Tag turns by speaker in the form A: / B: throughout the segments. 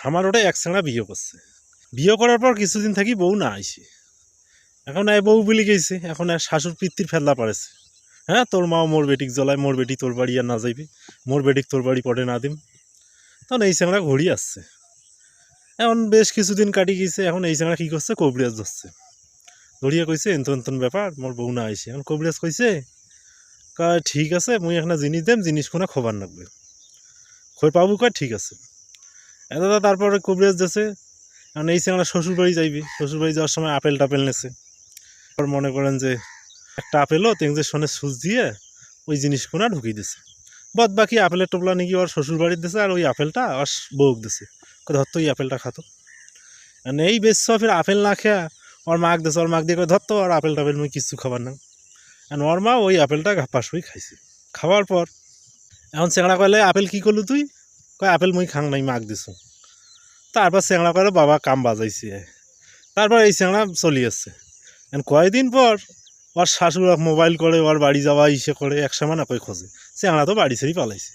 A: আমার ওটা এক ছেঁড়া বিয়ে করছে। বিয়ে করার পর কিছুদিন থাকি বউ না আইসি। এখন বউ বলি গেছে, এখন শাশুর পিতৃর ফেললা পড়েছে। হ্যাঁ, তোর মাও মোর বেটিক জ্বলায়, মোর বেটি তোর বাড়ি আর না যাইবি, মোর বেটিক তোর বাড়ি পড়ে না দিম। তখন এই ছেঁড়া ঘুরি আসছে। এখন বেশ কিছুদিন কাটি গেছে। এখন এই ছেঁড়া কী করছে, কবিরাজ ধরছে। ধরিয়া কইছে এন্তন ব্যাপার, মোর বউ না আইসে। এখন কবিরাজ কইছে, কয় ঠিক আছে, মুই একটা জিনিস দেম, জিনিস কোনা খবর রাখবে। খবর পাবো, কয় ঠিক আছে। দাদা তারপরে কবিরাজ দিয়েছে। কারণ এই ছেলেটা শ্বশুরবাড়ি যাইবি, শ্বশুরবাড়ি যাওয়ার সময় আপেল টাপেল নেছে। মনে করেন যে একটা আপেলও ইঞ্জেকশনের সুচ দিয়ে ওই জিনিসগুলো ঢুকিয়ে দিছে। বাদ বাকি আপেলের টোপলা নাকি ওর শ্বশুরবাড়ির দিছে, আর ওই আপেলটা ওর বউক দিছে। ধরতো ওই আপেলটা খাতো। এই বেশ ফের আপেল না খেয়া ওর মাক দিছে, ওর মাক দিয়ে ধরতো আর আপেল টাপেল মুই কিছু খাবার না। ওর মা ওই আপেলটা ঘাপাস হয়ে খাইছে। খাওয়ার পর এখন চেংড়া কইলে, আপেল কী করলু তুই? কয় আপেল মুই খাং নাই, মাক দিছো। তারপর চেংড়া করে বাবা কাম বাজাইছে। তারপর এই চেংড়া চলি আসছে। কয়েকদিন পর ওর শাশুড় মোবাইল করে ওর বাড়ি যাওয়া ইসে করে, এক সময় না কই খোঁজে। চেংড়া তো বাড়ি ছেড়েই পালাইছে।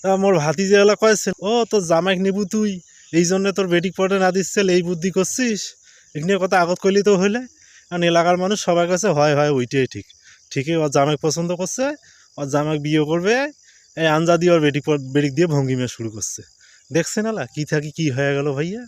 A: তা মোর ভাতিজা এলা কয়েছে, ও তোর জামাইক নেবু তুই, এই জন্য তোর বেটিক পটে না দিচ্ছিল, এই বুদ্ধি করছিস। এখানে কথা আগত করলি তো হইলে। কারণ এলাকার মানুষ সবার কাছে হয় হয় ওইটাই ঠিক। ঠিকই ওর জামাইক পছন্দ করছে, ওর জামাইক বিয়ে করবে, এই আঞ্জা দিয়ে ওর বেটিক দিয়ে ভঙ্গিমা শুরু করছে। দেখছেন আলা কী থাকি কী হয়ে গেল ভাইয়া।